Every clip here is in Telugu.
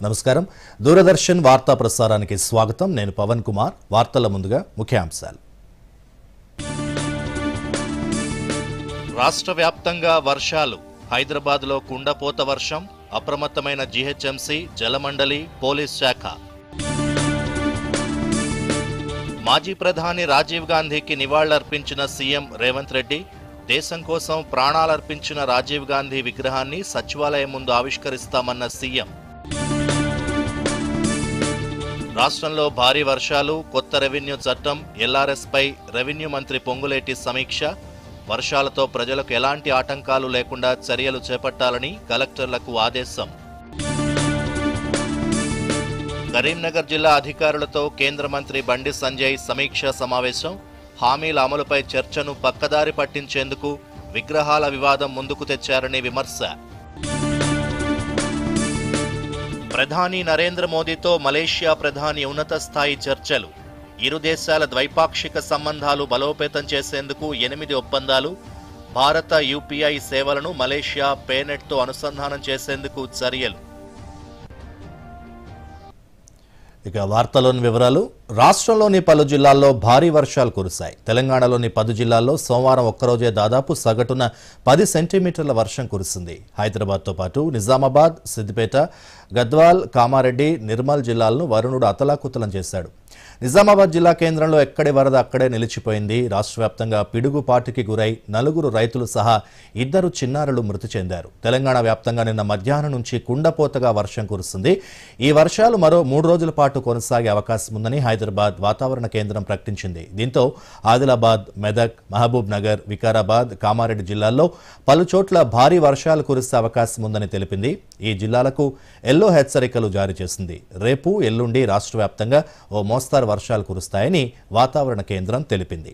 నమస్కారం. దూరదర్శన్ వార్తా ప్రసారానికి స్వాగతం. నేను పవన్ కుమార్. వార్తల ముందుగా ముఖ్యాంశాలు. రాష్ట్ర వ్యాప్తంగా వర్షాలు. హైదరాబాద్లో కుండపోత వర్షం. అప్రమత్తమైన జీహెచ్ఎంసీ, జలమండలి, పోలీస్ శాఖ. మాజీ ప్రధాని రాజీవ్ గాంధీకి నివాళులర్పించిన సీఎం రేవంత్ రెడ్డి. దేశం కోసం ప్రాణాలర్పించిన రాజీవ్ గాంధీ విగ్రహాన్ని సచివాలయం ముందు ఆవిష్కరిస్తామన్న సీఎం. రాష్ట్రంలో భారీ వర్షాలు. కొత్త రెవెన్యూ చట్టం, ఎల్ఆర్ఎస్ పై రెవెన్యూ మంత్రి పొంగులేటి సమీక్ష. వర్షాలతో ప్రజలకు ఎలాంటి ఆటంకాలు లేకుండా చర్యలు చేపట్టాలని కలెక్టర్లకు ఆదేశం. కరీంనగర్ జిల్లా అధికారులతో కేంద్ర మంత్రి బండి సంజయ్ సమీక్షా సమావేశం. హామీల అమలుపై చర్చను పక్కదారి పట్టించేందుకు విగ్రహాల వివాదం ముందుకు తెచ్చారని విమర్శ. ప్రధాని నరేంద్ర మోదీతో మలేషియా ప్రధాని ఉన్నత స్థాయి చర్చలు. ఇరు దేశాల ద్వైపాక్షిక సంబంధాలు బలోపేతం చేసేందుకు 8 ఒప్పందాలు. భారత యూపీఐ సేవలను మలేషియా పేనెట్తో అనుసంధానం చేసేందుకు చర్యలు. ఇక వార్తలోని వివరాలు. రాష్ట్రంలోని పలు జిల్లాల్లో భారీ వర్షాలు కురిశాయి. తెలంగాణలోని 10 జిల్లాల్లో సోమవారం ఒక్కరోజే దాదాపు సగటున 10 సెంటీమీటర్ల వర్షం కురిసింది. హైదరాబాద్తో పాటు నిజామాబాద్, సిద్దిపేట, గద్వాల్, కామారెడ్డి, నిర్మల్ జిల్లాలను వరుణుడు అతలాకుతలం చేశాడు. నిజామాబాద్ జిల్లా కేంద్రంలో ఎక్కడి వరద అక్కడే నిలిచిపోయింది. రాష్ట్ర వ్యాప్తంగా పిడుగుపాటుకి గురై 4 రైతులు సహా 2 చిన్నారులు మృతి చెందారు. తెలంగాణ వ్యాప్తంగా నిన్న మధ్యాహ్నం నుంచి కుండపోతగా వర్షం కురుస్తుంది. ఈ వర్షాలు మరో 3 రోజుల పాటు కొనసాగే అవకాశం ఉందని హైదరాబాద్ వాతావరణ కేంద్రం ప్రకటించింది. దీంతో ఆదిలాబాద్, మెదక్, మహబూబ్ నగర్, వికారాబాద్, కామారెడ్డి జిల్లాల్లో పలు చోట్ల భారీ వర్షాలు కురిసే అవకాశం ఉందని తెలిపింది. ఈ జిల్లాలకు ఎల్లో హెచ్చరికలు జారీ చేసింది. రేపు, ఎల్లుండి రాష్ట్ర వ్యాప్తంగా ఓ మోస్తారు వర్షాలు కురుస్తాయని వాతావరణ కేంద్రం తెలిపింది.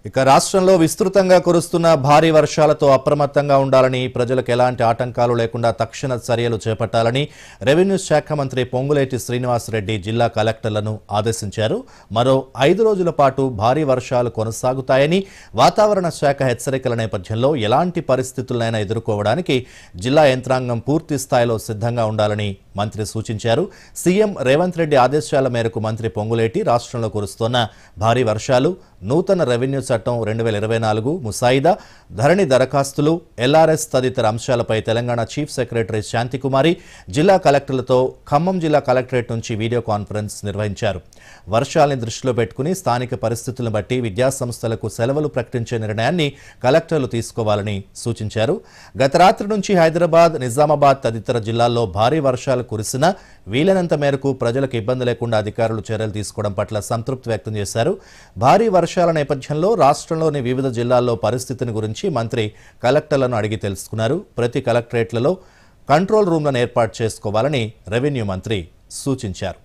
ఇక రాష్ట్రంలో విస్తృతంగా కురుస్తున్న భారీ వర్షాలతో అప్రమత్తంగా ఉండాలని, ప్రజలకు ఎలాంటి ఆటంకాలు లేకుండా తక్షణ చర్యలు చేపట్టాలని రెవెన్యూ శాఖ మంత్రి పొంగులేటి శ్రీనివాసరెడ్డి జిల్లా కలెక్టర్లను ఆదేశించారు. మరో 5 రోజుల పాటు భారీ వర్షాలు కొనసాగుతాయని, వాతావరణ శాఖ హెచ్చరికల నేపథ్యంలో ఎలాంటి పరిస్థితులనైనా ఎదుర్కోవడానికి జిల్లా యంత్రాంగం పూర్తి స్థాయిలో సిద్ధంగా ఉండాలని మంత్రి సూచించారు. సీఎం రేవంత్ రెడ్డి ఆదేశాల మేరకు మంత్రి పొంగులేటి రాష్ట్రంలో కురుస్తున్న భారీ వర్షాలు, నూతన రెవెన్యూ చట్టం 2024 ముసాయిదా, ధరణి దరఖాస్తులు, ఎల్ఆర్ఎస్ తదితర అంశాలపై తెలంగాణ చీఫ్ సెక్రటరీ శాంతికుమారి జిల్లా కలెక్టర్లతో ఖమ్మం జిల్లా కలెక్టరేట్ నుంచి వీడియో కాన్ఫరెన్స్ నిర్వహించారు. వర్షాలని దృష్టిలో పెట్టుకుని స్థానిక పరిస్థితులను బట్టి విద్యాసంస్థలకు సెలవులు ప్రకటించే నిర్ణయాన్ని కలెక్టర్లు తీసుకోవాలని సూచించారు. గత రాత్రి నుంచి హైదరాబాద్, నిజామాబాద్ తదితర జిల్లాల్లో భారీ వర్షాలు కురిసినా వీలైనంత మేరకు ప్రజలకు ఇబ్బంది లేకుండా అధికారులు చర్యలు తీసుకోవడం పట్ల సంతృప్తి వ్యక్తం చేశారు. భారీ వర్షాల నేపథ్యంలో రాష్ట్రంలోని వివిధ జిల్లాల్లో పరిస్థితిని గురించి మంత్రి కలెక్టర్లను అడిగి తెలుసుకున్నారు. ప్రతి కలెక్టరేట్లలో కంట్రోల్ రూమ్లను ఏర్పాటు చేసుకోవాలని రెవెన్యూ మంత్రి సూచించారు.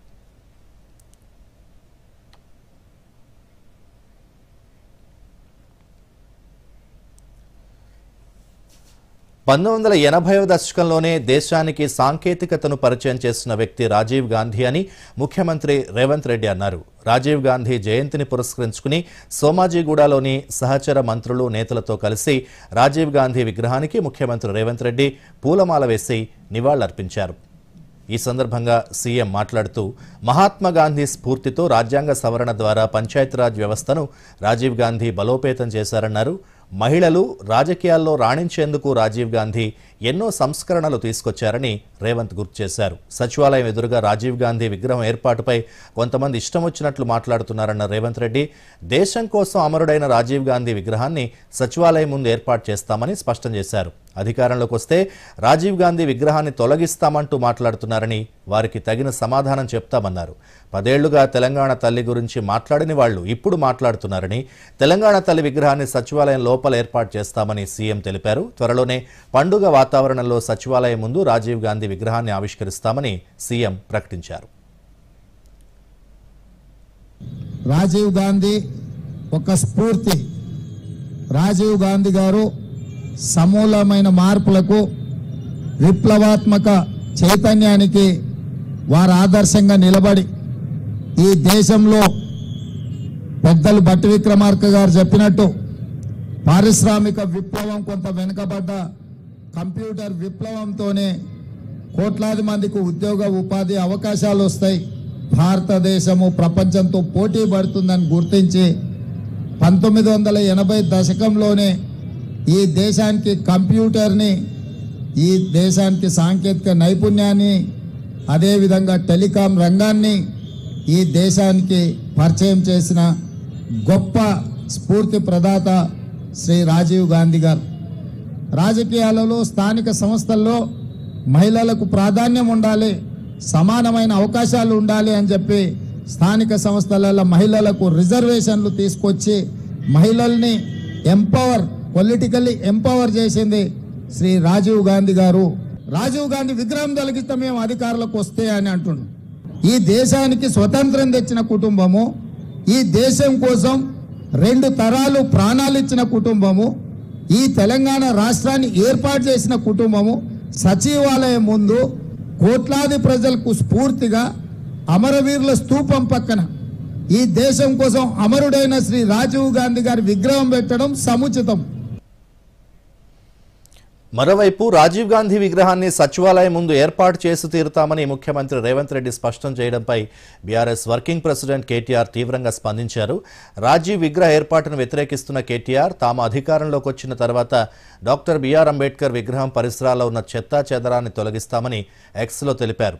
1980వ దశకంలోనే దేశానికి సాంకేతికతను పరిచయం చేసిన వ్యక్తి రాజీవ్ గాంధీ అని ముఖ్యమంత్రి రేవంత్ రెడ్డి అన్నారు. రాజీవ్ గాంధీ జయంతిని పురస్కరించుకుని సోమాజిగూడలోని సహచర మంత్రులు, నేతలతో కలిసి రాజీవ్ గాంధీ విగ్రహానికి ముఖ్యమంత్రి రేవంత్ రెడ్డి పూలమాల వేసి నివాళులర్పించారు. ఈ సందర్భంగా సీఎం మాట్లాడుతూ, మహాత్మా గాంధీ స్ఫూర్తితో రాజ్యాంగ సవరణ ద్వారా పంచాయతీరాజ్ వ్యవస్థను రాజీవ్ గాంధీ బలోపేతం చేశారన్నారు. మహిళలు రాజకీయాల్లో రాణించేందుకు రాజీవ్ గాంధీ ఎన్నో సంస్కరణలు తీసుకొచ్చారని రేవంత్ గుర్తు చేశారు. సచివాలయం ఎదురుగా రాజీవ్ గాంధీ విగ్రహం ఏర్పాటుపై కొంతమంది ఇష్టం వచ్చినట్లు మాట్లాడుతున్నారన్న రేవంత్ రెడ్డి, దేశం కోసం అమరుడైన రాజీవ్ గాంధీ విగ్రహాన్ని సచివాలయం ముందు ఏర్పాటు చేస్తామని స్పష్టం చేశారు. అధికారంలోకి వస్తే రాజీవ్ గాంధీ విగ్రహాన్ని తొలగిస్తామంటూ మాట్లాడుతున్నారని, వారికి తగిన సమాధానం చెప్తామన్నారు. 10 ఏళ్లుగా తెలంగాణ తల్లి గురించి మాట్లాడని వాళ్లు ఇప్పుడు మాట్లాడుతున్నారని, తెలంగాణ తల్లి విగ్రహాన్ని సచివాలయం లోపల ఏర్పాటు చేస్తామని సీఎం తెలిపారు. త్వరలోనే పండుగ వాతావరణంలో సచివాలయం ముందు రాజీవ్ గాంధీ విగ్రహాన్ని ఆవిష్కరిస్తామని సీఎం ప్రకటించారు. రాజీవ్ గాంధీ ఒక స్ఫూర్తి. రాజీవ్ గాంధీ గారు సమూలమైన మార్పులకు, విప్లవాత్మక చైతన్యానికి వారు ఆదర్శంగా నిలబడి ఈ దేశంలో పెద్దలు బట్టి విక్రమార్క గారు చెప్పినట్టు పారిశ్రామిక విప్లవం కొంత వెనుకబడ్డ కంప్యూటర్ విప్లవంతోనే కోట్లాది మందికి ఉద్యోగ ఉపాధి అవకాశాలు వస్తాయి, భారతదేశము ప్రపంచంతో పోటీ పడుతుందని గుర్తించి 1980 దశకంలోనే ఈ దేశానికి కంప్యూటర్ని, ఈ దేశానికి సాంకేతిక నైపుణ్యాన్ని, అదేవిధంగా టెలికాం రంగాన్ని ఈ దేశానికి పరిచయం చేసిన గొప్ప స్ఫూర్తి ప్రదాత శ్రీ రాజీవ్ గాంధీ గారు. రాజకీయాలలో, స్థానిక సంస్థల్లో మహిళలకు ప్రాధాన్యం ఉండాలి, సమానమైన అవకాశాలు ఉండాలి అని చెప్పి స్థానిక సంస్థలలో మహిళలకు రిజర్వేషన్లు తీసుకొచ్చి మహిళల్ని పొలిటికల్లీ ఎంపవర్ చేసింది శ్రీ రాజీవ్ గాంధీ గారు. రాజీవ్ గాంధీ విగ్రహం తొలగిస్తే మేము అధికారులకు వస్తే అని అంటున్నాం. ఈ దేశానికి స్వతంత్రం తెచ్చిన కుటుంబము, ఈ దేశం కోసం 2 తరాలు ప్రాణాలు ఇచ్చిన కుటుంబము, ఈ తెలంగాణ రాష్ట్రాన్ని ఏర్పాటు చేసిన కుటుంబము సచివాలయం ముందు కోట్లాది ప్రజలకు స్ఫూర్తిగా అమరవీరుల స్తూపం పక్కన ఈ దేశం కోసం అమరుడైన శ్రీ రాజీవ్ గాంధీ గారి విగ్రహం పెట్టడం సముచితం. మరోవైపు రాజీవ్ గాంధీ విగ్రహాన్ని సచివాలయం ముందు ఏర్పాటు చేసి తీరుతామని ముఖ్యమంత్రి రేవంత్ రెడ్డి స్పష్టం చేయడంపై బీఆర్ఎస్ వర్కింగ్ ప్రెసిడెంట్ కేటీఆర్ తీవ్రంగా స్పందించారు. రాజీవ్ విగ్రహ ఏర్పాటును వ్యతిరేకిస్తున్న కేటీఆర్ తాము అధికారంలోకి వచ్చిన తర్వాత డాక్టర్ బిఆర్ అంబేద్కర్ విగ్రహం పరిసరాల్లో ఉన్న చెత్తా చెదరాన్ని తొలగిస్తామని ఎక్స్లో తెలిపారు.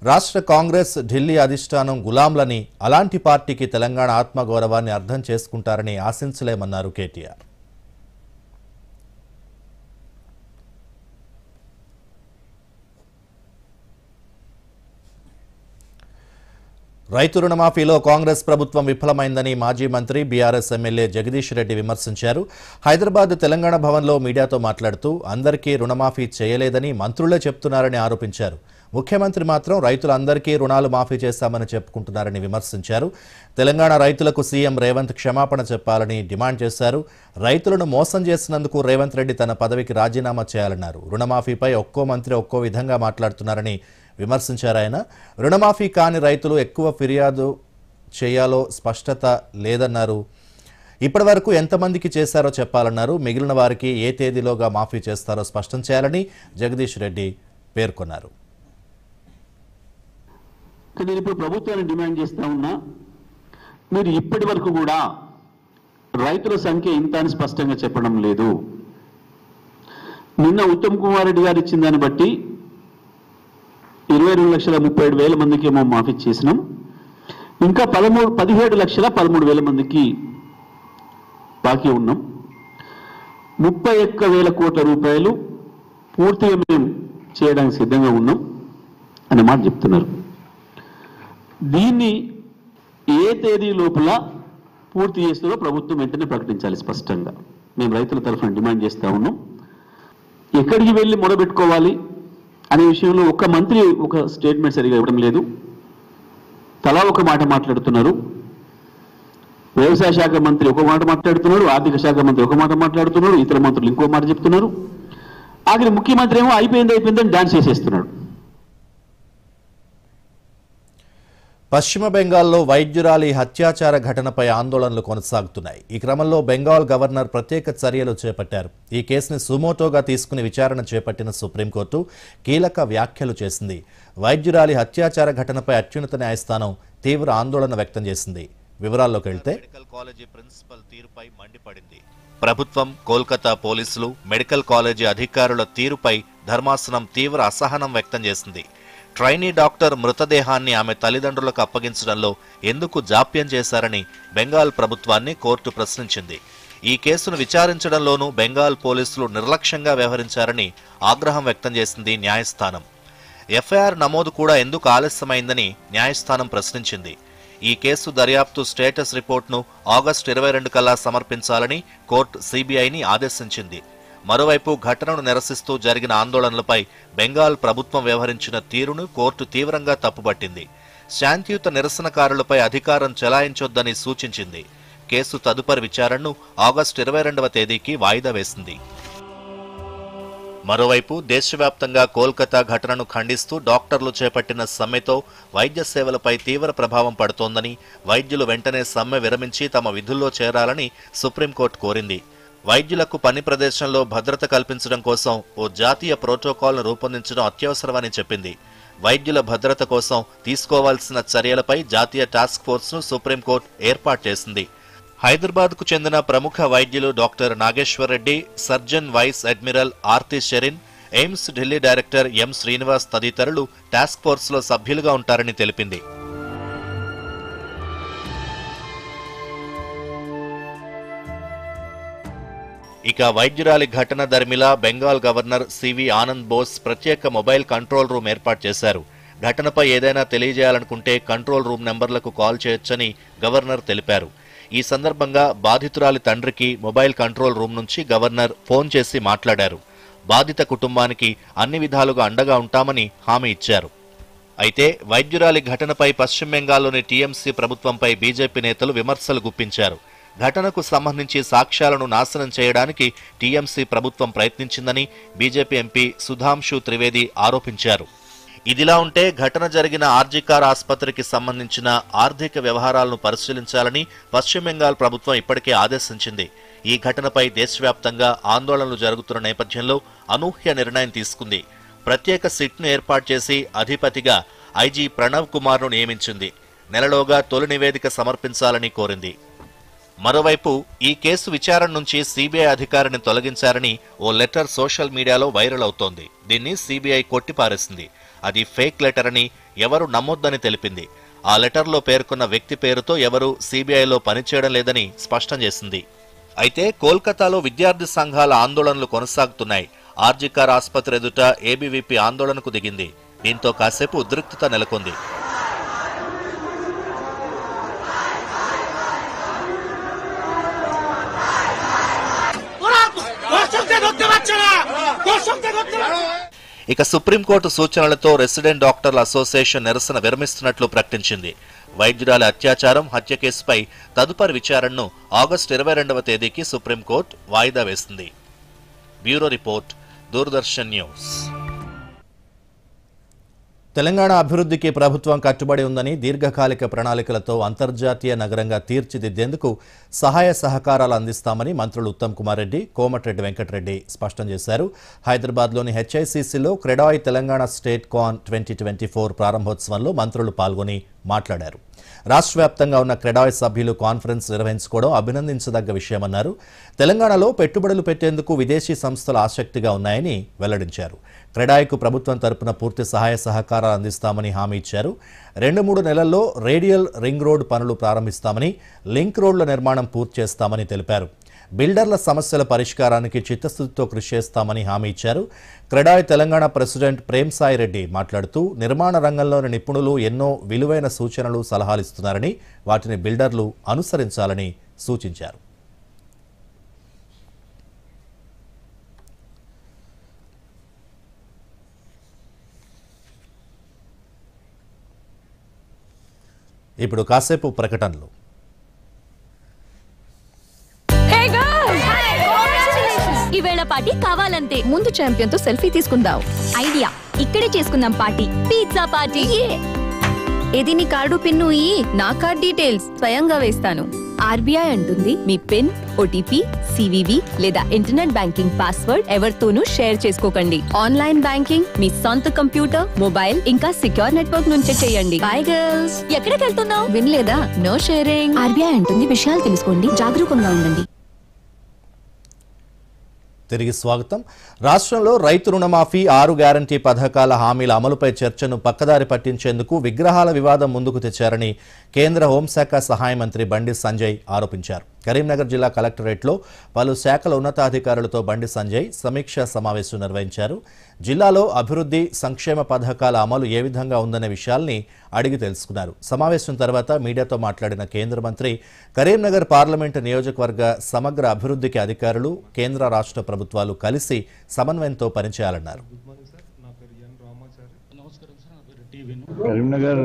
రాష్ట్ర కాంగ్రెస్, ఢిల్లీ అధిష్టానం గులాంలని, అలాంటి పార్టీకి తెలంగాణ ఆత్మగౌరవాన్ని అర్థం చేసుకుంటారని ఆశించలేమన్నారు కేటీఆర్. రైతు రుణమాఫీలో కాంగ్రెస్ ప్రభుత్వం విఫలమైందని మాజీ మంత్రి బీఆర్ఎస్ ఎమ్మెల్యే జగదీష్ రెడ్డి విమర్శించారు. హైదరాబాద్ తెలంగాణ భవన్లో మీడియాతో మాట్లాడుతూ అందరికీ రుణమాఫీ చేయలేదని మంత్రులే చెప్తున్నారని ఆరోపించారు. ముఖ్యమంత్రి మాత్రం రైతులందరికీ రుణాలు మాఫీ చేశామని చెప్పుకుంటున్నారని విమర్శించారు. తెలంగాణ రైతులకు సీఎం రేవంత్ క్షమాపణ చెప్పాలని డిమాండ్ చేశారు. రైతులను మోసం చేసినందుకు రేవంత్ రెడ్డి తన పదవికి రాజీనామా చేయాలన్నారు. రుణమాఫీపై ఒక్కో మంత్రి ఒక్కో విధంగా మాట్లాడుతున్నారని విమర్శించారు ఆయన. రుణమాఫీ కాని రైతులు ఎక్కువ ఫిర్యాదు చేయాలో స్పష్టత లేదన్నారు. ఇప్పటి వరకు ఎంతమందికి చేశారో చెప్పాలన్నారు. మిగిలిన వారికి ఏ తేదీలోగా మాఫీ చేస్తారో స్పష్టం చేయాలని జగదీష్ రెడ్డి పేర్కొన్నారు. నేను ఇప్పుడు ప్రభుత్వాన్ని డిమాండ్ చేస్తా ఉన్నా, మీరు ఇప్పటి వరకు కూడా రైతుల సంఖ్య ఇంత అని స్పష్టంగా చెప్పడం లేదు. నిన్న ఉత్తమ్ కుమార్ రెడ్డి గారు ఇచ్చిన దాన్ని బట్టి 22,37,000 మందికి ఏమో మాఫీ చేసినాం. ఇంకా 17,13,13,000 మందికి బాకీ ఉన్నాం. 31,000 కోట్ల రూపాయలు పూర్తిగా మేము చేయడానికి సిద్ధంగా ఉన్నాం అనే మాట చెప్తున్నారు. దీన్ని ఏ తేదీ లోపల పూర్తి చేస్తారో ప్రభుత్వం వెంటనే ప్రకటించాలి స్పష్టంగా. మేము రైతుల తరఫున డిమాండ్ చేస్తా ఉన్నాం. ఎక్కడికి వెళ్ళి మొదలుపెట్టుకోవాలి అనే విషయంలో ఒక మంత్రి ఒక స్టేట్మెంట్ సరిగా ఇవ్వడం లేదు. తలా ఒక మాట మాట్లాడుతున్నారు. వ్యవసాయ శాఖ మంత్రి ఒక మాట మాట్లాడుతున్నాడు, ఆర్థిక శాఖ మంత్రి ఒక మాట మాట్లాడుతున్నాడు, ఇతర మంత్రులు ఇంకో మాట చెప్తున్నారు. ఆఖరి ముఖ్యమంత్రి ఏమో అయిపోయిందని డాన్స్ చేసేస్తున్నాడు. పశ్చిమ బెంగాల్లో వైద్యురాలి హత్యాచార ఘటనపై ఆందోళనలు కొనసాగుతున్నాయి. ఈ క్రమంలో బెంగాల్ గవర్నర్ ప్రత్యేక చర్యలు చేపట్టారు. ఈ కేసుని సుమోటోగా తీసుకుని విచారణ చేపట్టిన సుప్రీంకోర్టు కీలక వ్యాఖ్యలు చేసింది. వైద్యురాలి హత్యాచార ఘటనపై అత్యున్నత న్యాయస్థానం తీవ్ర ఆందోళన వ్యక్తం చేసింది. వివరాల్లోకి వెళ్తే మెడికల్ కాలేజీ ప్రిన్సిపల్ తీరుపై మండిపడింది. ప్రభుత్వం, కోల్కతా పోలీసులు, మెడికల్ కాలేజీ అధికారుల తీరుపై ధర్మాసనం తీవ్ర అసహనం వ్యక్తం చేసింది. ట్రైనీ డాక్టర్ మృతదేహాన్ని ఆమె తల్లిదండ్రులకు అప్పగించడంలో ఎందుకు జాప్యం చేశారని బెంగాల్ ప్రభుత్వాన్ని కోర్టు ప్రశ్నించింది. ఈ కేసును విచారించడంలోనూ బెంగాల్ పోలీసులు నిర్లక్ష్యంగా వ్యవహరించారని ఆగ్రహం వ్యక్తం చేసింది న్యాయస్థానం. ఎఫ్ఐఆర్ నమోదు కూడా ఎందుకు ఆలస్యమైందని న్యాయస్థానం ప్రశ్నించింది. ఈ కేసు దర్యాప్తు స్టేటస్ రిపోర్ట్ను ఆగస్టు 22 కల్లా సమర్పించాలని కోర్టు సిబిఐని ఆదేశించింది. మరోవైపు ఘటనను నిరసిస్తూ జరిగిన ఆందోళనలపై బెంగాల్ ప్రభుత్వం వ్యవహరించిన తీరును కోర్టు తీవ్రంగా తప్పుపట్టింది. శాంతియుత నిరసనకారులపై అధికారం చెలాయించొద్దని సూచించింది. కేసు తదుపరి విచారణను ఆగస్టు 22వ తేదీకి వాయిదా వేసింది. మరోవైపు దేశవ్యాప్తంగా కోల్కతా ఘటనను ఖండిస్తూ డాక్టర్లు చేపట్టిన సమ్మెతో వైద్య సేవలపై తీవ్ర ప్రభావం పడుతోందని, వైద్యులు వెంటనే సమ్మె విరమించి తమ విధుల్లో చేరాలని సుప్రీంకోర్టు కోరింది. వైద్యులకు పని ప్రదేశంలో భద్రత కల్పించడం కోసం ఓ జాతీయ ప్రోటోకాల్ను రూపొందించడం అత్యవసరమని చెప్పింది. వైద్యుల భద్రత కోసం తీసుకోవాల్సిన చర్యలపై జాతీయ టాస్క్ ఫోర్స్ను సుప్రీంకోర్టు ఏర్పాటు చేసింది. హైదరాబాద్కు చెందిన ప్రముఖ వైద్యులు doctor Nageshwar Reddy, surgeon vice admiral Aarti Sarin, AIIMS Delhi director M Srinivas తదితరులు టాస్క్ ఫోర్స్లో సభ్యులుగా ఉంటారని తెలిపింది. ఇక వైద్యురాలి ఘటన దరిమిలా బెంగాల్ గవర్నర్ సివి ఆనంద్ బోస్ ప్రత్యేక మొబైల్ కంట్రోల్ రూమ్ ఏర్పాటు చేశారు. ఘటనపై ఏదైనా తెలియజేయాలనుకుంటే కంట్రోల్ రూమ్ నెంబర్లకు కాల్ చేయొచ్చని గవర్నర్ తెలిపారు. ఈ సందర్భంగా బాధితురాలి తండ్రికి మొబైల్ కంట్రోల్ రూమ్ నుంచి గవర్నర్ ఫోన్ చేసి మాట్లాడారు. బాధిత కుటుంబానికి అన్ని విధాలుగా అండగా ఉంటామని హామీ ఇచ్చారు. అయితే వైద్యురాలి ఘటనపై పశ్చిమ బెంగాల్లోని టీఎంసీ ప్రభుత్వంపై బీజేపీ నేతలు విమర్శలు గుప్పించారు. ఘటనకు సంబంధించి సాక్ష్యాలను నాశనం చేయడానికి టీఎంసీ ప్రభుత్వం ప్రయత్నించిందని బీజేపీ ఎంపీ సుధాంశు త్రివేది ఆరోపించారు. ఇదిలా ఉంటే ఘటన జరిగిన ఆర్జీకార్ ఆసుపత్రికి సంబంధించిన ఆర్థిక వ్యవహారాలను పరిశీలించాలని పశ్చిమ బెంగాల్ ప్రభుత్వం ఇప్పటికే ఆదేశించింది. ఈ ఘటనపై దేశవ్యాప్తంగా ఆందోళనలు జరుగుతున్న నేపథ్యంలో అనూహ్య నిర్ణయం తీసుకుంది. ప్రత్యేక సిట్ను ఏర్పాటు చేసి అధిపతిగా ఐజీ ప్రణవ్ కుమార్ను నియమించింది. నెలలోగా తొలి నివేదిక సమర్పించాలని కోరింది. మరోవైపు ఈ కేసు విచారణ నుంచి సీబీఐ అధికారిని తొలగించారని ఓ లెటర్ సోషల్ మీడియాలో వైరల్ అవుతోంది. దీన్ని సీబీఐ కొట్టిపారేసింది. అది ఫేక్ లెటర్ అని, ఎవరు నమ్మొద్దని తెలిపింది. ఆ లెటర్లో పేర్కొన్న వ్యక్తి పేరుతో ఎవరూ సీబీఐలో పనిచేయడం లేదని స్పష్టం చేసింది. అయితే కోల్కతాలో విద్యార్థి సంఘాల ఆందోళనలు కొనసాగుతున్నాయి. ఆర్జీకార్ ఆసుపత్రి ఎదుట ఏబీవీపీ ఆందోళనకు దిగింది. దీంతో కాసేపు ఉద్రిక్తత నెలకొంది. ఇక సుప్రీంకోర్టు సూచనలతో రెసిడెంట్ డాక్టర్ల అసోసియేషన్ నిరసన విరమిస్తున్నట్లు ప్రకటించింది. వైద్యురాలి అత్యాచారం, హత్య కేసుపై తదుపరి విచారణను ఆగస్టు 22వ తేదీకి సుప్రీంకోర్టు వాయిదా వేసింది. Bureau report, Doordarshan news. Telangana అభివృద్ధికి ప్రభుత్వం కట్టుబడి ఉందని, దీర్ఘకాలిక ప్రణాళికలతో అంతర్జాతీయ నగరంగా తీర్చిదిద్దేందుకు సహాయ సహకారాలు అందిస్తామని మంత్రులు ఉత్తమ్ కుమార్ రెడ్డి, కోమటిరెడ్డి వెంకటరెడ్డి స్పష్టం చేశారు. హైదరాబాద్లోని హెచ్ఐసిసిలో క్రెడాయ్ తెలంగాణ స్టేట్ కాన్ 2024 ప్రారంభోత్సవంలో మంత్రులు పాల్గొని మాట్లాడారు. రాష్ట్ర వ్యాప్తంగా ఉన్న క్రెడాయ్ సభ్యులు కాన్ఫరెన్స్ నిర్వహించుకోవడం అభినందించదగ్గ విషయమన్నారు. తెలంగాణలో పెట్టుబడులు పెట్టేందుకు విదేశీ సంస్థలు ఆసక్తిగా ఉన్నాయని వెల్లడించారు. క్రెడాయ్కు ప్రభుత్వం తరపున పూర్తి సహాయ సహకారాలు అందిస్తామని హామీ ఇచ్చారు. 2-3 నెలల్లో రేడియల్ రింగ్ రోడ్ పనులు ప్రారంభిస్తామని, లింక్ రోడ్ల నిర్మాణం పూర్తి చేస్తామని తెలిపారు. బిల్డర్ల సమస్యల పరిష్కారానికి చిత్తశుద్ధితో కృషి చేస్తామని హామీ ఇచ్చారు. క్రెడాయ్ తెలంగాణ ప్రెసిడెంట్ ప్రేమ్ సాయి రెడ్డి మాట్లాడుతూ నిర్మాణ రంగంలోని నిపుణులు ఎన్నో విలువైన సూచనలు, సలహాలు ఇస్తున్నారని, వాటిని బిల్డర్లు అనుసరించాలని సూచించారు. ఇప్పుడు కాసేపు ప్రకటనలు. ఈవేళ పార్టీ కావాలంతే. ముందు ఛాంపియన్ తో సెల్ఫీ తీసుకుందాం. ఐడియా, ఇక్కడే చేసుకుందాం పార్టీ. Pizza party. ఏది నీ కార్డు పిన్ను నా కార్డ్ డీటెయిల్స్ స్వయంగా వేస్తాను. ఆర్బీఐ అంటుంది మీ పిన్, ఓటీపీ, సివివి లేదా ఇంటర్నెట్ బ్యాంకింగ్ పాస్వర్డ్ ఎవరితోనూ షేర్ చేసుకోకండి. ఆన్లైన్ బ్యాంకింగ్ మీ సొంత కంప్యూటర్, మొబైల్ ఇంకా సిక్యూర్ నెట్వర్క్ నుంచే చేయండి. By girls. ఎక్కడికి వెళ్తున్నావు? వినలేదా? No sharing. ఆర్బీఐ అంటుంది విషయాలు తెలుసుకోండి, జాగరూకంగా ఉండండి. తిరిగి స్వాగతం. రాష్ట్రంలో రైతు రుణమాఫీ, 6 గ్యారంటీ పథకాల హామీల అమలుపై చర్చను పక్కదారి పట్టించేందుకు విగ్రహాల వివాదం ముందుకు తెచ్చారని కేంద్ర హోంశాఖ సహాయ మంత్రి బండి సంజయ్ ఆరోపించారు. కరీంనగర్ జిల్లా కలెక్టరేట్లో పలు శాఖల ఉన్నతాధికారులతో బండి సంజయ్ సమీక్షా సమావేశం నిర్వహించారు. జిల్లాలో అభివృద్ధి, సంక్షేమ పథకాల అమలు ఏ విధంగా ఉందనే విషయాల్ని అడిగి తెలుసుకున్నారు. సమావేశం తర్వాత మీడియాతో మాట్లాడిన కేంద్ర మంత్రి కరీంనగర్ పార్లమెంటు నియోజకవర్గ సమగ్ర అభివృద్ధికి అధికారులు, కేంద్ర రాష్ట్ర ప్రభుత్వాలు కలిసి సమన్వయంతో పనిచేయాలన్నారు. కరీంనగర్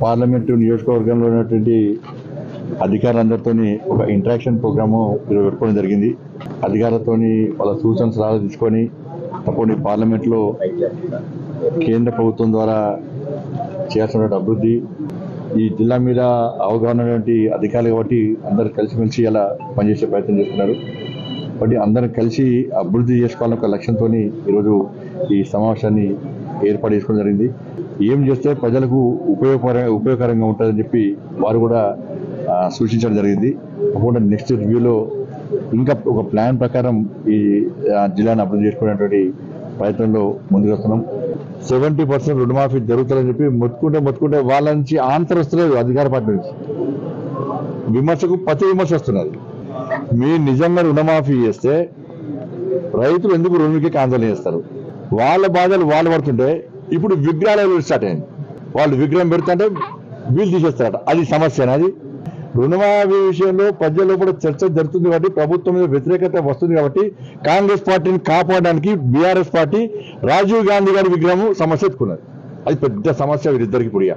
పార్లమెంటు నియోజకవర్గంలో ఉన్నటువంటి అధికారులందరితో ఒక ఇంటరాక్షన్ ప్రోగ్రాము పెట్టుకోవడం జరిగింది. అధికారులతో వాళ్ళ సూచనలు సలహాలు తీసుకొని తప్పకుండా పార్లమెంట్లో కేంద్ర ప్రభుత్వం ద్వారా చేయాల్సిన అభివృద్ధి, ఈ జిల్లా మీద అవగాహన అధికారులు కాబట్టి అందరూ కలిసిమెలిసి ఇలా పనిచేసే ప్రయత్నం చేస్తున్నారు. కాబట్టి అందరం కలిసి అభివృద్ధి చేసుకోవాలని ఒక లక్ష్యంతో ఈరోజు ఈ సమావేశాన్ని ఏర్పాటు చేసుకోవడం జరిగింది. ఏం చేస్తే ప్రజలకు ఉపయోగకరంగా ఉంటుందని చెప్పి వారు కూడా సూచించడం జరిగింది. తప్పకుండా నెక్స్ట్ రివ్యూలో ఇంకా ఒక ప్లాన్ ప్రకారం ఈ జిల్లాను అభివృద్ధి చేసుకునేటువంటి ప్రయత్నంలో ముందుకు వస్తున్నాం. 70% రుణమాఫీ జరుగుతుందని చెప్పి మొత్తుకుంటే వాళ్ళ నుంచి ఆన్సర్ వస్తలేదు. అధికార పార్టీ నుంచి విమర్శకు ప్రతి విమర్శ వస్తున్నది. మీరు నిజంగా రుణమాఫీ చేస్తే రైతులు ఎందుకు రుణానికి ఆందోళన చేస్తారు? వాళ్ళ బాధలు వాళ్ళు పడుతుంటే ఇప్పుడు విగ్రహాలు స్టార్ట్ అయింది. వాళ్ళు విగ్రహం పెడుతుంటే వీళ్ళు తీసేస్తారట. అది సమస్య అనేది. రుణమాఫీ విషయంలో ప్రజల్లో కూడా చర్చ జరుగుతుంది కాబట్టి ప్రభుత్వం మీద వ్యతిరేకత వస్తుంది కాబట్టి కాంగ్రెస్ పార్టీని కాపాడడానికి బీఆర్ఎస్ పార్టీ రాజీవ్ గాంధీ గారి విగ్రహం సమస్య ఎత్తుకున్నది. అది పెద్ద సమస్య వీరిద్దరికి పుడియా.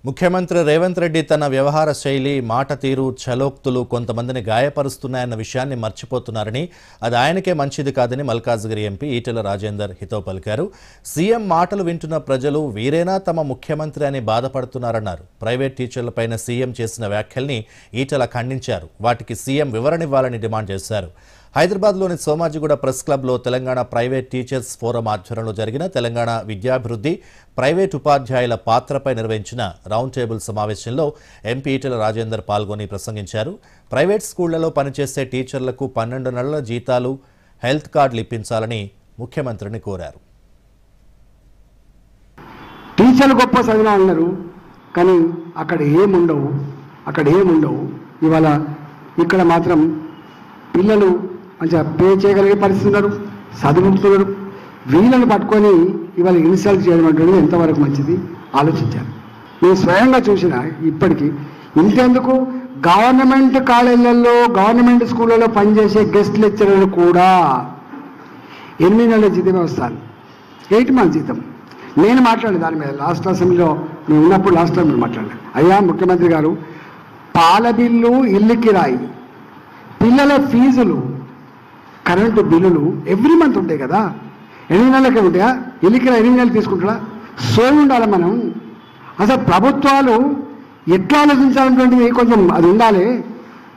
ముఖ్యమంత్రి రేవంత్ రెడ్డి తన వ్యవహార శైలి, మాట తీరు, ఛలోక్తులు కొంతమందిని గాయపరుస్తున్నాయన్న విషయాన్ని మర్చిపోతున్నారని, అది ఆయనకే మంచిది కాదని మల్కాజ్గిరి ఎంపీ ఈటెల రాజేందర్ హితవు పలికారు. సీఎం మాటలు వింటున్న ప్రజలు వీరేనా తమ ముఖ్యమంత్రి అని బాధపడుతున్నారన్నారు. ప్రైవేట్ టీచర్లపైన సీఎం చేసిన వ్యాఖ్యల్ని ఈటెల ఖండించారు. వాటికి సీఎం వివరణివ్వాలని డిమాండ్ చేశారు. హైదరాబాద్లోని సోమాజిగూడ ప్రెస్ క్లబ్లో తెలంగాణ ప్రైవేట్ టీచర్స్ ఫోరం ఆధ్వర్యంలో జరిగిన తెలంగాణ విద్యాభివృద్ధి, ప్రైవేట్ ఉపాధ్యాయుల పాత్రపై నిర్వహించిన రౌండ్ టేబుల్ సమావేశంలో ఎంపీ ఈటెల రాజేందర్ పాల్గొని ప్రసంగించారు. ప్రైవేట్ స్కూళ్లలో పనిచేసే టీచర్లకు 12 నెలల జీతాలు, హెల్త్ కార్డులు ఇప్పించాలని ముఖ్యమంత్రిని కోరారు. టీచర్లు గొప్ప చదివినా అన్నారు, కానీ అక్కడ ఏముండవు. ఇవాళ ఇక్కడ మాత్రం పిల్లలు మంచిగా పే చేయగలిగే పరిస్థితి ఉన్నారు, చదువుతున్నారు. వీళ్ళని పట్టుకొని ఇవాళ ఇన్సల్ట్ చేయడం అంటే ఎంతవరకు మంచిది ఆలోచించారు. నేను స్వయంగా చూసిన ఇప్పటికీ ఇంతెందుకు గవర్నమెంట్ కాలేజీలలో, గవర్నమెంట్ స్కూళ్ళలో పనిచేసే గెస్ట్ లెక్చరర్లు కూడా 8 నెలల జీతమే వస్తాను, 8 మంత్ జీతం. నేను మాట్లాడాను దాని మీద లాస్ట్ అసెంబ్లీలో నేను ఉన్నప్పుడు. లాస్ట్ టైం మీరు మాట్లాడాను, అయ్యా ముఖ్యమంత్రి గారు, పాల బిల్లు, ఇల్లు కిరాయి, పిల్లల ఫీజులు, కరెంటు బిల్లులు ఎవ్రీ మంత్ ఉంటాయి కదా. 8 నెలలకే ఉంటాయా? ఇల్లు కిరాయి 8 నెలలు తీసుకుంటారా? సో ఉండాలి మనం. అసలు ప్రభుత్వాలు ఎట్లా ఆలోచించాలనేటువంటిది కొంచెం అది ఉండాలి.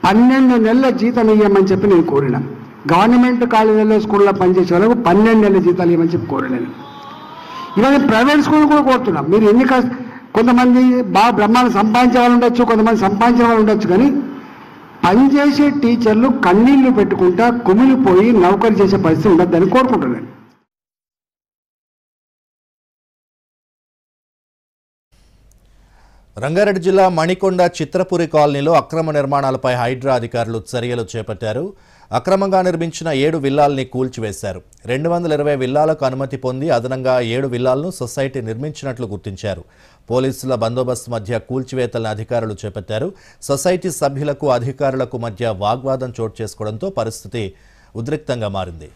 12 నెలల జీతం ఇవ్వమని చెప్పి నేను కోరినా. గవర్నమెంట్ కాలేజీలో స్కూల్లో పనిచేసే వాళ్ళకు 12 నెలల జీతాలు ఇవ్వమని చెప్పి కోరినాను. ఇవన్నీ ప్రైవేట్ స్కూల్ కూడా కోరుతున్నాం. మీరు ఎన్ని కొంతమంది బాగా బ్రహ్మాండం సంపాదించే వాళ్ళు ఉండొచ్చు, కొంతమంది సంపాదించే వాళ్ళు ఉండొచ్చు, కానీ పనిచేసే టీచర్లు కన్నీళ్లు పెట్టుకుంటా కుమిలిపోయి నౌకరీ చేసే పరిస్థితి ఉండద్దని కోరుకుంటున్నాను. రంగారెడ్డి జిల్లా మణికొండ చిత్రపురి కాలనీలో అక్రమ నిర్మాణాలపై హైడ్రా అధికారులు చర్యలు చేపట్టారు. అక్రమంగా నిర్మించిన 7 విల్లాల్ని కూల్చివేశారు. 220 విల్లాలకు అనుమతి పొంది అదనంగా 7 విల్లాలను సొసైటీ నిర్మించినట్లు గుర్తించారు. పోలీసుల బందోబస్తు మధ్య కూల్చివేతలను అధికారులు చేపట్టారు. సొసైటీ సభ్యులకు అధికారులకు మధ్య వాగ్వాదం చోటు చేసుకోవడంతో పరిస్థితి ఉద్రిక్తంగా మారింది.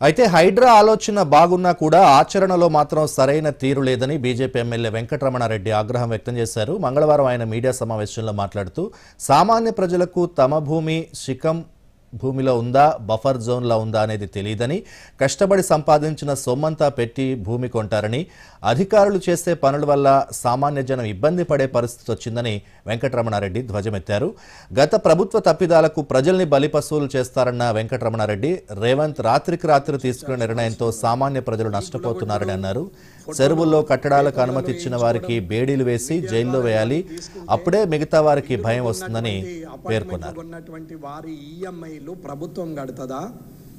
అయితే హైడ్రా ఆలోచన బాగున్నా కూడా ఆచరణలో మాత్రం సరైన తీరు లేదని బీజేపీ ఎమ్మెల్యే వెంకటరమణారెడ్డి ఆగ్రహం వ్యక్తం చేశారు. మంగళవారం ఆయన మీడియా సమావేశంలో మాట్లాడుతూ సామాన్య ప్రజలకు తమ భూమి శిఖం భూమిలో ఉందా, బఫర్ జోన్లో ఉందా అనేది తెలియదని, కష్టపడి సంపాదించిన సొమ్మంతా పెట్టి భూమి కొంటారని, అధికారులు చేసే పనుల వల్ల సామాన్య జనం ఇబ్బంది పడే పరిస్థితి వచ్చిందని వెంకటరమణారెడ్డి ధ్వజమెత్తారు. గత ప్రభుత్వ తప్పిదాలకు ప్రజల్ని బలిపశువులు చేస్తారన్న వెంకటరమణారెడ్డి రేవంత్ రాత్రికి రాత్రి తీసుకున్న నిర్ణయంతో సామాన్య ప్రజలు నష్టపోతున్నారని అన్నారు. చెరువుల్లో కట్టడాలకు అనుమతి ఇచ్చిన వారికి బేడీలు వేసి జైల్లో వేయాలి, అప్పుడే మిగతా వారికి భయం వస్తుందని పేర్కొన్నారు. ప్రభుత్వం కడతదా,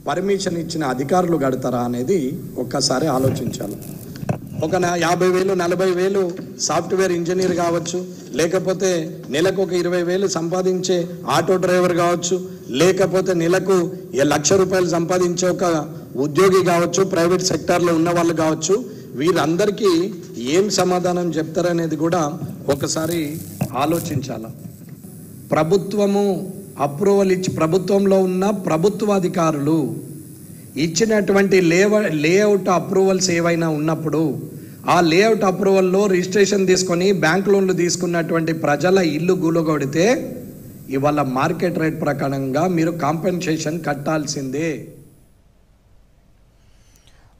పర్మిషన్ ఇచ్చిన అధికారులు కడతారా అనేది ఒక్కసారి ఆలోచించాలి. ఒక 50,000 40,000 సాఫ్ట్వేర్ ఇంజనీర్ కావచ్చు, లేకపోతే నెలకు ఒక 20,000 సంపాదించే ఆటో డ్రైవర్ కావచ్చు, లేకపోతే నెలకు 1,00,000 రూపాయలు సంపాదించే ఒక ఉద్యోగి కావచ్చు, ప్రైవేట్ సెక్టార్లో ఉన్న వాళ్ళు కావచ్చు, వీరందరికీ ఏం సమాధానం చెప్తారనేది కూడా ఒకసారి ఆలోచించాల. ప్రభుత్వము అప్రూవల్ ఇచ్చి ప్రభుత్వంలో ఉన్న ప్రభుత్వ అధికారులు ఇచ్చినటువంటి లేఅవుట్ అప్రూవల్స్ ఏవైనా ఉన్నప్పుడు ఆ లేఅవుట్ అప్రూవల్లో రిజిస్ట్రేషన్ తీసుకొని బ్యాంక్ లోన్లు తీసుకున్నటువంటి ప్రజల ఇల్లు కూలగొడితే ఇవాళ మార్కెట్ రేట్ ప్రకారంగా మీరు కాంపెన్సేషన్ కట్టాల్సిందే.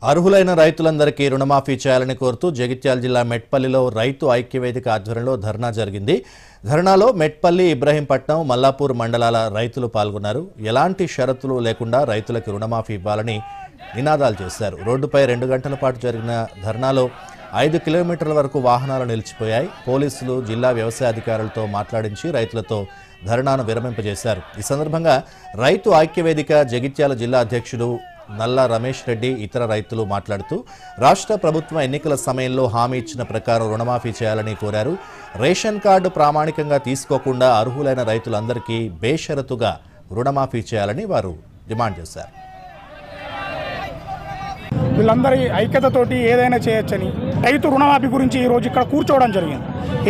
అర్హులైన రైతులందరికీ రుణమాఫీ చేయాలని కోరుతూ జగిత్యాల జిల్లా మెట్పల్లిలో రైతు ఐక్యవేదిక ఆధ్వర్యంలో ధర్నా జరిగింది. ధర్నాలో మెట్పల్లి, ఇబ్రహీంపట్నం, మల్లాపూర్ మండలాల రైతులు పాల్గొన్నారు. ఎలాంటి షరతులు లేకుండా రైతులకు రుణమాఫీ ఇవ్వాలని నినాదాలు చేశారు. రోడ్డుపై 2 గంటల పాటు జరిగిన ధర్నాలో 5 కిలోమీటర్ల వరకు వాహనాలు నిలిచిపోయాయి. పోలీసులు జిల్లా వ్యవసాయ అధికారులతో మాట్లాడించి రైతులతో ధర్నాను విరమింపజేశారు. ఈ సందర్భంగా రైతు ఐక్యవేదిక జగిత్యాల జిల్లా అధ్యక్షుడు నల్లా రమేష్ రెడ్డి, ఇతర రైతులు మాట్లాడుతూ రాష్ట్ర ప్రభుత్వం ఎన్నికల సమయంలో హామీ ఇచ్చిన ప్రకారం రుణమాఫీ చేయాలని కోరారు. రేషన్ కార్డు ప్రామాణికంగా తీసుకోకుండా అర్హులైన రైతులందరికీ బేషరతుగా రుణమాఫీ చేయాలని వారు డిమాండ్ చేశారు. వీళ్ళందరి ఐక్యతతోటి ఏదైనా చేయొచ్చని రైతు రుణమాఫీ గురించి ఈరోజు ఇక్కడ కూర్చోవడం జరిగింది.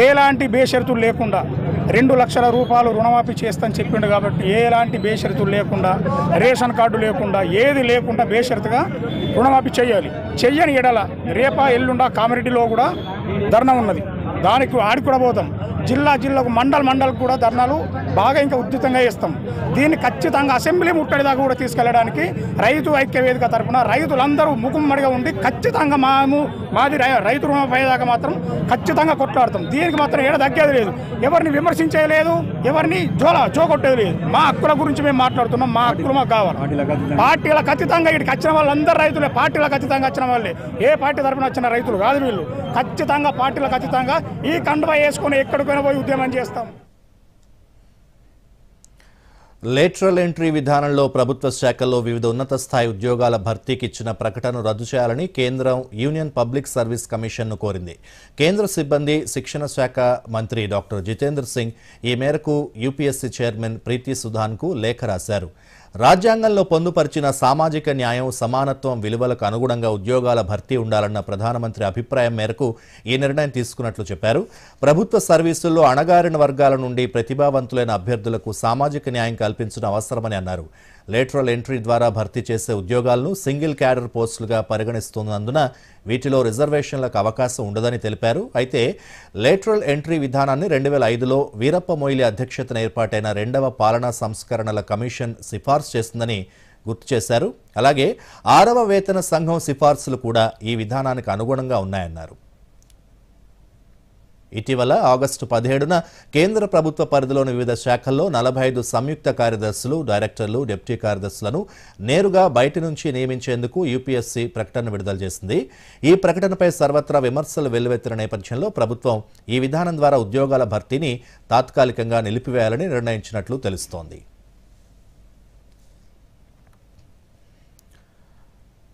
ఎలాంటి బేషరతులు లేకుండా 2 లక్షల రూపాయలు రుణమాఫీ చేస్తని చెప్పిండు కాబట్టి ఎలాంటి బేషరతులు లేకుండా, రేషన్ కార్డు లేకుండా, ఏది లేకుండా బేషరతుగా రుణమాఫీ చెయ్యని ఎడల రేపా ఎల్లుండా కామారెడ్డిలో కూడా ధర్నా ఉన్నది. దానికి ఆడికి కూడా పోతాం. జిల్లాకు మండలకు కూడా ధర్నాలు బాగా ఇంకా ఉధృతంగా చేస్తాం. దీన్ని ఖచ్చితంగా అసెంబ్లీ ముట్టడి దాకా కూడా తీసుకెళ్లడానికి రైతు ఐక్యవేదిక తరఫున రైతులందరూ ముఖమ్మడిగా ఉండి ఖచ్చితంగా మాది రైతు రుణమాఫీ దాకా మాత్రం ఖచ్చితంగా కొట్లాడతాం. దీనికి మాత్రం ఏడ తగ్గేది లేదు, ఎవరిని విమర్శించేయలేదు, ఎవరిని జోకొట్టేది లేదు. మా హక్కుల గురించి మేము మాట్లాడుతున్నాం. మా హక్కులు మాకు కావాలి. పార్టీల ఖచ్చితంగా ఇక్కడికి వచ్చిన వాళ్ళందరూ రైతులే, పార్టీల ఖచ్చితంగా వచ్చిన వాళ్ళే. ఏ పార్టీ తరఫున వచ్చిన రైతులు కాదు వీళ్ళు. ఖచ్చితంగా పార్టీలు ఖచ్చితంగా ఈ కండువా వేసుకొని ఎక్కడికైనా పోయి ఉద్యమం చేస్తాం. లేటరల్ ఎంట్రీ విధానంలో ప్రభుత్వ శాఖల్లో వివిధ ఉన్నత స్థాయి ఉద్యోగాల భర్తీకి ఇచ్చిన ప్రకటనను రద్దు చేయాలని కేంద్రం యూనియన్ పబ్లిక్ సర్వీస్ కమిషన్ను కోరింది. కేంద్ర సిబ్బంది శిక్షణ శాఖ మంత్రి డాక్టర్ జితేంద్ర సింగ్ ఈ మేరకు యూపీఎస్సీ చైర్మన్ ప్రీతి సుధాన్కు లేఖ రాశారు. రాజ్యాంగంలో పొందుపరిచిన సామాజిక న్యాయం, సమానత్వం విలువలకు అనుగుణంగా ఉద్యోగాల భర్తీ ఉండాలన్న ప్రధానమంత్రి అభిప్రాయం మేరకు ఈ నిర్ణయం తీసుకున్నట్లు చెప్పారు. ప్రభుత్వ సర్వీసుల్లో అణగారిన వర్గాల నుండి ప్రతిభావంతులైన అభ్యర్థులకు సామాజిక న్యాయం కల్పించడం అవసరమని అన్నారు. లేటరల్ ఎంట్రీ ద్వారా భర్తీ చేసే ఉద్యోగాలను సింగిల్ క్యాడర్ పోస్టులుగా పరిగణిస్తున్నందున వీటిలో రిజర్వేషన్లకు అవకాశం ఉండదని తెలిపారు. అయితే లేటరల్ ఎంట్రీ విధానాన్ని 2005లో వీరప్ప మొయిలీ అధ్యక్షతన ఏర్పాటైన 2వ పాలనా సంస్కరణల కమిషన్ సిఫార్సు చేస్తుందని గుర్తు చేశారు. అలాగే 6వ వేతన సంఘం సిఫార్సులు కూడా ఈ విధానానికి అనుగుణంగా ఉన్నాయన్నారు. ఇటీవల ఆగస్టు 17న కేంద్ర ప్రభుత్వ పరిధిలోని వివిధ శాఖల్లో 45 సంయుక్త కార్యదర్శులు, డైరెక్టర్లు, డిప్యూటీ కార్యదర్శులను నేరుగా బయటి నుంచి నియమించేందుకు యూపీఎస్సీ ప్రకటన విడుదల చేసింది. ఈ ప్రకటనపై సర్వత్రా విమర్శలు వెల్లువెత్తిన నేపథ్యంలో ప్రభుత్వం ఈ విధానం ద్వారా ఉద్యోగాల భర్తీని తాత్కాలికంగా నిలిపివేయాలని నిర్ణయించినట్లు తెలుస్తోంది.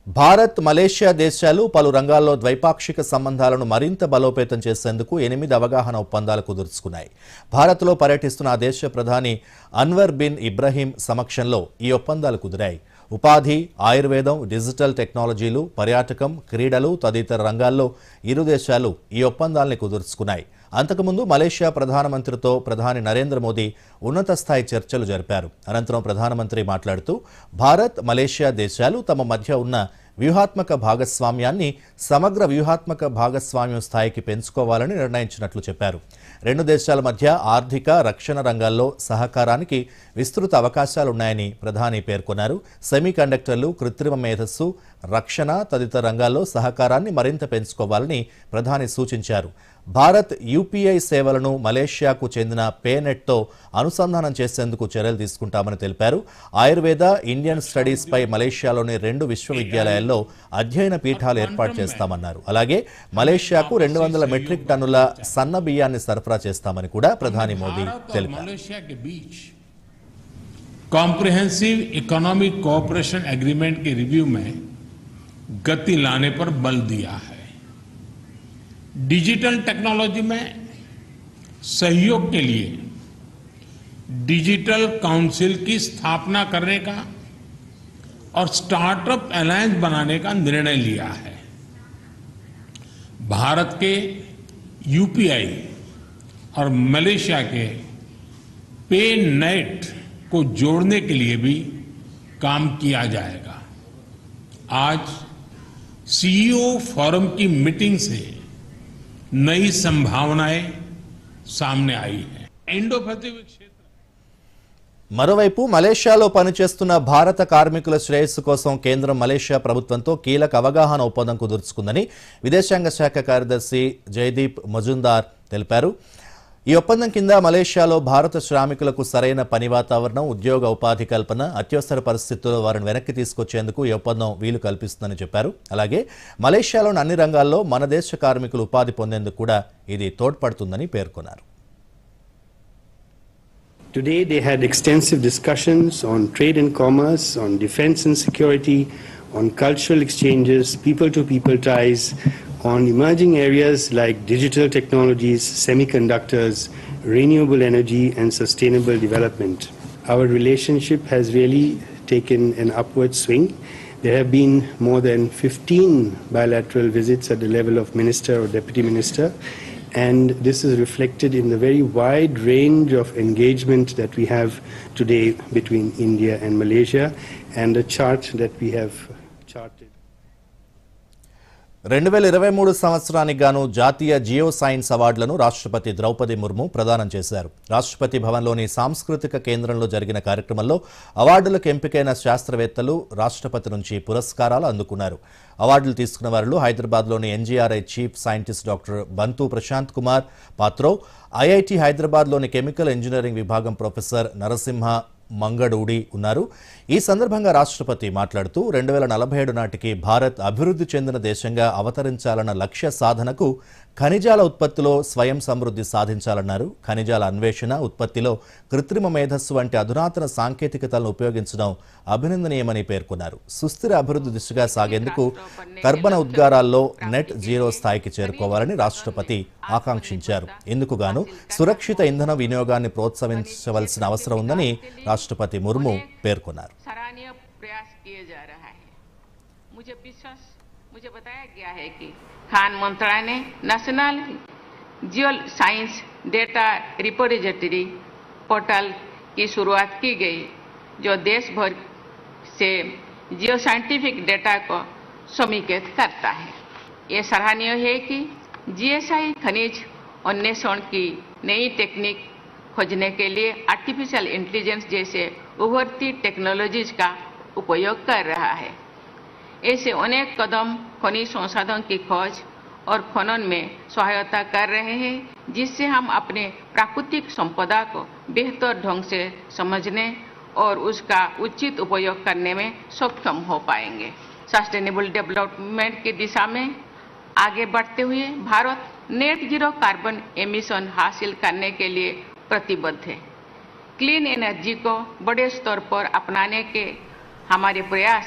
భారత్, మలేషియా దేశాలు పలు రంగాల్లో ద్వైపాక్షిక సంబంధాలను మరింత బలోపేతం చేసేందుకు 8 అవగాహన ఒప్పందాలు కుదుర్చుకున్నాయి. భారత్లో పర్యటిస్తున్న ఆ దేశ ప్రధాని అన్వర్ బిన్ ఇబ్రహీం సమక్షంలో ఈ ఒప్పందాలు కుదిరాయి. ఉపాధి, ఆయుర్వేదం, డిజిటల్ టెక్నాలజీలు, పర్యాటకం, క్రీడలు తదితర రంగాల్లో ఇరు దేశాలు ఈ ఒప్పందాల్ని కుదుర్చుకున్నాయి. అంతకుముందు మలేషియా ప్రధానమంత్రితో ప్రధాని నరేంద్ర మోదీ ఉన్నత స్థాయి చర్చలు జరిపారు. అనంతరం ప్రధానమంత్రి మాట్లాడుతూ భారత్, మలేషియా దేశాలు తమ మధ్య ఉన్న వ్యూహాత్మక భాగస్వామ్యాన్ని సమగ్ర వ్యూహాత్మక భాగస్వామ్యం స్థాయికి పెంచుకోవాలని నిర్ణయించినట్లు చెప్పారు. 2 దేశాల మధ్య ఆర్థిక, రక్షణ రంగాల్లో సహకారానికి విస్తృత అవకాశాలున్నాయని ప్రధాని పేర్కొన్నారు. సెమీ కండక్టర్లు, కృత్రిమ మేధస్సు, రక్షణ తదితర రంగాల్లో సహకారాన్ని మరింత పెంచుకోవాలని ప్రధాని సూచించారు. భారత్ యూపీఐ సేవలను మలేషియాకు చెందిన పేనెట్తో అనుసంధానం చేసేందుకు చర్యలు తీసుకుంటామని తెలిపారు. ఆయుర్వేద, ఇండియన్ స్టడీస్పై మలేషియాలోని 2 విశ్వవిద్యాలయాల్లో అధ్యయన పీఠాలు ఏర్పాటు చేస్తామన్నారు. అలాగే మలేషియాకు 200 మెట్రిక్ టన్నుల సన్న బియ్యాన్ని సరఫరా చేస్తామని కూడా ప్రధాని మోదీ తెలిపారు. कॉम्प्रिहेंसिव इकोनॉमिक कोऑपरेशन एग्रीमेंट के रिव्यू में गति लाने पर बल दिया है. डिजिटल टेक्नोलॉजी में सहयोग के लिए डिजिटल काउंसिल की स्थापना करने का और स्टार्टअप अलायंस बनाने का निर्णय लिया है। भारत के यूपीआई और मलेशिया के पे नेट को जोड़ने के लिए भी काम किया जाएगा। आज सीईओ फोरम की मीटिंग से नई संभावनाएं सामने आई है। इंडो पैसिफिक क्षेत्र మరోవైపు మలేషియాలో పనిచేస్తున్న భారత కార్మికుల శ్రేయస్సు కోసం కేంద్రం మలేషియా ప్రభుత్వంతో కీలక అవగాహన ఒప్పందం కుదుర్చుకుందని విదేశాంగ శాఖ కార్యదర్శి జయదీప్ మజుందార్ తెలిపారు. ఈ ఒప్పందం కింద మలేషియాలో భారత శ్రామికులకు సరైన పని వాతావరణం, ఉద్యోగ ఉపాధి కల్పన, అత్యవసర పరిస్థితుల్లో వారిని వెనక్కి తీసుకొచ్చేందుకు ఈ ఒప్పందం వీలు కల్పిస్తుందని చెప్పారు. అలాగే మలేషియాలోని అన్ని రంగాల్లో మన దేశ కార్మికులు ఉపాధి పొందేందుకు కూడా ఇది తోడ్పడుతుందని పేర్కొన్నారు. Today they had extensive discussions on trade and commerce, on defense and security, on cultural exchanges, people-to-people ties, on emerging areas like digital technologies, semiconductors, renewable energy and sustainable development. Our relationship has really taken an upward swing. There have been more than 15 bilateral visits at the level of minister or deputy minister. And this is reflected in the very wide range of engagement that we have today between India and Malaysia, and the chart that we have charted. 2023 సంవత్సరానికి గాను జాతీయ జియో సైన్స్ అవార్డులను రాష్ట్రపతి ద్రౌపది ముర్ము ప్రదానం చేశారు. రాష్ట్రపతి భవన్లోని సాంస్కృతిక కేంద్రంలో జరిగిన కార్యక్రమంలో అవార్డులకు ఎంపికైన శాస్త్రవేత్తలు రాష్ట్రపతి నుంచి పురస్కారాలు అందుకున్నారు. అవార్డులు తీసుకున్న వారిలో హైదరాబాద్లోని NGRI chief scientist doctor Bantu Prashant Kumar Patro, IIT హైదరాబాద్లోని కెమికల్ ఇంజనీరింగ్ విభాగం ప్రొఫెసర్ నరసింహ మంగడూడి ఉన్నారు. ఈ సందర్భంగా రాష్ట్రపతి మాట్లాడుతూ 2047 నాటికి భారత్ అభివృద్ధి చెందిన దేశంగా అవతరించాలన్న లక్ష్య సాధనకు ఖనిజాల ఉత్పత్తిలో స్వయం సమృద్ధి సాధించాలన్నారు. ఖనిజాల అన్వేషణ, ఉత్పత్తిలో కృత్రిమ మేధస్సు వంటి అధునాతన సాంకేతికతలను ఉపయోగించడం అభినందనీయమని పేర్కొన్నారు. సుస్థిర అభివృద్ధి దిశగా సాగేందుకు కర్బన ఉద్గారాల్లో నెట్ జీరో స్థాయికి చేరుకోవాలని రాష్ట్రపతి ఆకాంక్షించారు. ఇందుకు గాను సురక్షిత ఇంధన వినియోగాన్ని ప్రోత్సహించవలసిన అవసరం ఉందని రాష్ట్రపతి ముర్ము పేర్కొన్నారు. मुझे बताया गया है कि खान मंत्रालय ने national geo science data repository portal की शुरुआत की गई, जो देश भर से जियो साइंटिफिक डेटा को समेकित करता है। ये सराहनीय है कि जीएसआई खनिज अन्वेषण की नई टेक्निक खोजने के लिए आर्टिफिशियल इंटेलिजेंस जैसे उभरती टेक्नोलॉजीज का उपयोग कर रहा है। ऐसे अनेक कदम खनिज संसाधन की खोज और खनन में सहायता कर रहे हैं, जिससे हम अपने प्राकृतिक संपदा को बेहतर ढंग से समझने और उसका उचित उपयोग करने में सक्षम हो पाएंगे। सस्टेनेबल डेवलपमेंट की दिशा में आगे बढ़ते हुए Bharat net zero carbon emission हासिल करने के लिए प्रतिबद्ध है। क्लीन एनर्जी को बड़े स्तर पर अपनाने के हमारे प्रयास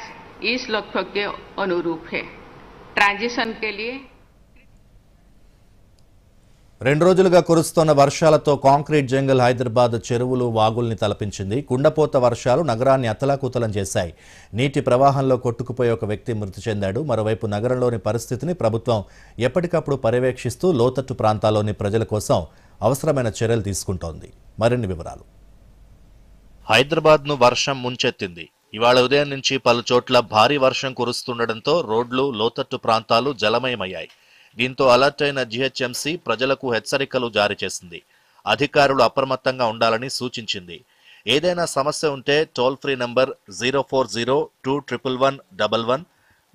इस लक्ष्य के अनुरूप है। ट्रांजिशन के लिए 2 రోజులుగా కురుస్తున్న వర్షాలతో కాంక్రీట్ జంగల్ హైదరాబాద్ చెరువులు, వాగుల్ని తలపించింది. కుండపోత వర్షాలు నగరాన్ని అతలాకుతలం చేశాయి. నీటి ప్రవాహంలో కొట్టుకుపోయి ఒక వ్యక్తి మృతి చెందాడు. మరోవైపు నగరంలోని పరిస్థితిని ప్రభుత్వం ఎప్పటికప్పుడు పర్యవేక్షిస్తూ లోతట్టు ప్రాంతాల్లోని ప్రజల కోసం అవసరమైన చర్యలు తీసుకుంటోంది. మరిన్ని వివరాలు. హైదరాబాద్ను వర్షం ముంచెత్తింది. ఇవాళ ఉదయం నుంచి పలు చోట్ల భారీ వర్షం కురుస్తుండటంతో రోడ్లు, లోతట్టు ప్రాంతాలు జలమయమయ్యాయి. దీంతో అలర్ట్ అయిన జీహెచ్ఎంసీ ప్రజలకు హెచ్చరికలు జారీ చేసింది. అధికారులు అప్రమత్తంగా ఉండాలని సూచించింది. ఏదైనా సమస్య ఉంటే టోల్ ఫ్రీ నంబర్ 040211111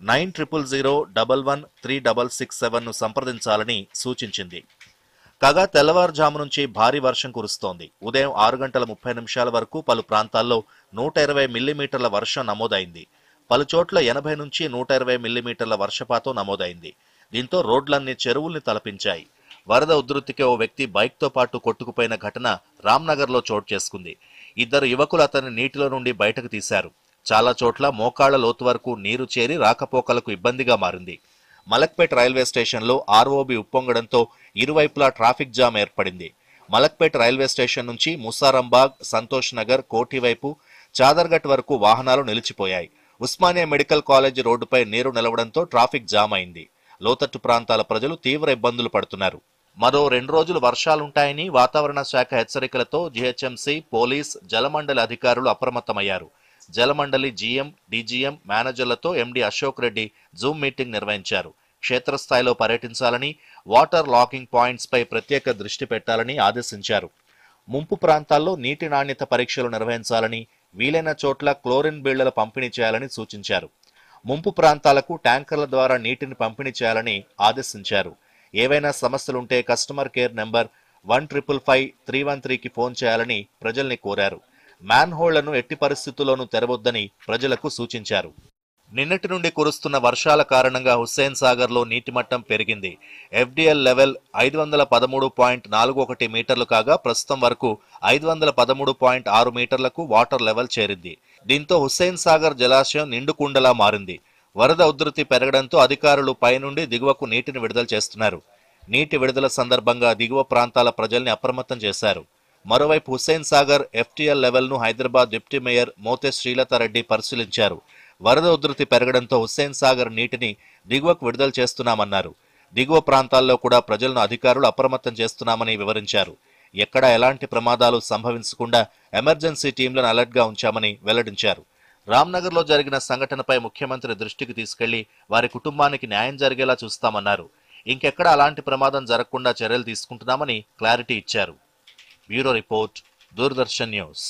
900011136667ను సంప్రదించాలని సూచించింది. కాగా తెల్లవారుజాము నుంచి భారీ వర్షం కురుస్తోంది. ఉదయం 6:30 వరకు పలు ప్రాంతాల్లో 120 మిల్లీమీటర్ల వర్షం నమోదైంది. పలు చోట్ల 80 నుంచి 120 మిల్లీమీటర్ల వర్షపాతం నమోదైంది. దీంతో రోడ్లన్నీ చెరువుల్ని తలపించాయి. వరద ఉధృతికి ఓ వ్యక్తి బైక్తో పాటు కొట్టుకుపోయిన ఘటన రామ్నగర్లో చోటు చేసుకుంది. 2 యువకులు అతన్ని నీటిలో నుండి బయటకు తీశారు. చాలా చోట్ల మోకాళ్ల లోతు వరకు నీరు చేరి రాకపోకలకు ఇబ్బందిగా మారింది. మలక్పేట్ రైల్వే స్టేషన్లో ఆర్ఓబి ఉప్పొంగడంతో ఇరువైపులా ట్రాఫిక్ జామ్ ఏర్పడింది. మలక్పేట్ రైల్వే స్టేషన్ నుంచి ముసారంబాగ్, సంతోష్ నగర్, కోటి వైపు, చాదర్ఘట్ వరకు వాహనాలు నిలిచిపోయాయి. ఉస్మానియా మెడికల్ కాలేజ్ రోడ్డుపై నీరు నిలవడంతో ట్రాఫిక్ జామ్ అయింది. లోతట్టు ప్రాంతాల ప్రజలు తీవ్ర ఇబ్బందులు పడుతున్నారు. మరో 2 రోజులు వర్షాలుంటాయని వాతావరణ శాఖ హెచ్చరికలతో జీహెచ్ఎంసీ, పోలీస్, జలమండలి అధికారులు అప్రమత్తమయ్యారు. జలమండలి జీఎం, డీజీఎం, మేనేజర్లతో MD Ashok Reddy Zoom meeting నిర్వహించారు. క్షేత్రస్థాయిలో పర్యటించాలని, వాటర్ లాకింగ్ పాయింట్స్ పై ప్రత్యేక దృష్టి పెట్టాలని ఆదేశించారు. ముంపు ప్రాంతాల్లో నీటి నాణ్యత పరీక్షలు నిర్వహించాలని, వీలైన చోట్ల క్లోరిన్ బిళ్లల పంపిణీ చేయాలని సూచించారు. ముంపు ప్రాంతాలకు ట్యాంకర్ల ద్వారా నీటిని పంపిణీ చేయాలని ఆదేశించారు. ఏవైనా సమస్యలుంటే కస్టమర్ కేర్ నెంబర్ 1555313కి ఫోన్ చేయాలని ప్రజల్ని కోరారు. మ్యాన్హోళ్లను ఎట్టి పరిస్థితుల్లోనూ తెరవొద్దని ప్రజలకు సూచించారు. నిన్నటి నుండి కురుస్తున్న వర్షాల కారణంగా హుస్సేన్ సాగర్లో నీటి మట్టం పెరిగింది. ఎఫ్డిఎల్ లెవెల్ 513.41 మీటర్లు కాగా ప్రస్తుతం వరకు 513.6 మీటర్లకు వాటర్ లెవెల్ చేరింది. దీంతో హుస్సేన్ సాగర్ జలాశయం నిండుకుండలా మారింది. వరద ఉధృతి పెరగడంతో అధికారులు పైనుండి దిగువకు నీటిని విడుదల చేస్తున్నారు. నీటి విడుదల సందర్భంగా దిగువ ప్రాంతాల ప్రజల్ని అప్రమత్తం చేశారు. మరోవైపు హుస్సేన్ సాగర్ ఎఫ్టిఎల్ లెవెల్ను హైదరాబాద్ డిప్యూటీ మేయర్ మోతే శ్రీలతారెడ్డి పరిశీలించారు. వరద ఉధృతి పెరగడంతో హుస్సేన్ సాగర్ నీటిని దిగువకు విడుదల చేస్తున్నామన్నారు. దిగువ ప్రాంతాల్లో కూడా ప్రజలను అధికారులు అప్రమత్తం చేస్తున్నామని వివరించారు. ఎక్కడా ఎలాంటి ప్రమాదాలు సంభవించకుండా ఎమర్జెన్సీ టీంలను అలర్ట్గా ఉంచామని వెల్లడించారు. రామ్నగర్లో జరిగిన సంఘటనపై ముఖ్యమంత్రి దృష్టికి తీసుకెళ్లి వారి కుటుంబానికి న్యాయం జరిగేలా చూస్తామన్నారు. ఇంకెక్కడ అలాంటి ప్రమాదం జరగకుండా చర్యలు తీసుకుంటున్నామని క్లారిటీ ఇచ్చారు. Bureau report, Doordarshan news.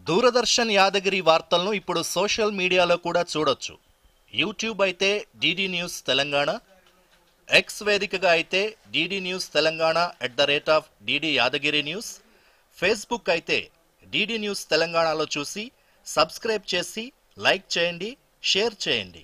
Doordarshan Yadagiri వార్తలను ఇప్పుడు సోషల్ మీడియాలో కూడా చూడొచ్చు. యూట్యూబ్ అయితే డిడి న్యూస్ తెలంగాణ, ఎక్స్ వేదికగా అయితే DD news Telangana @DD Yadagiri news, Facebook అయితే డిడి న్యూస్ తెలంగాణలో చూసి సబ్స్క్రైబ్ చేసి లైక్ చేయండి, షేర్ చేయండి.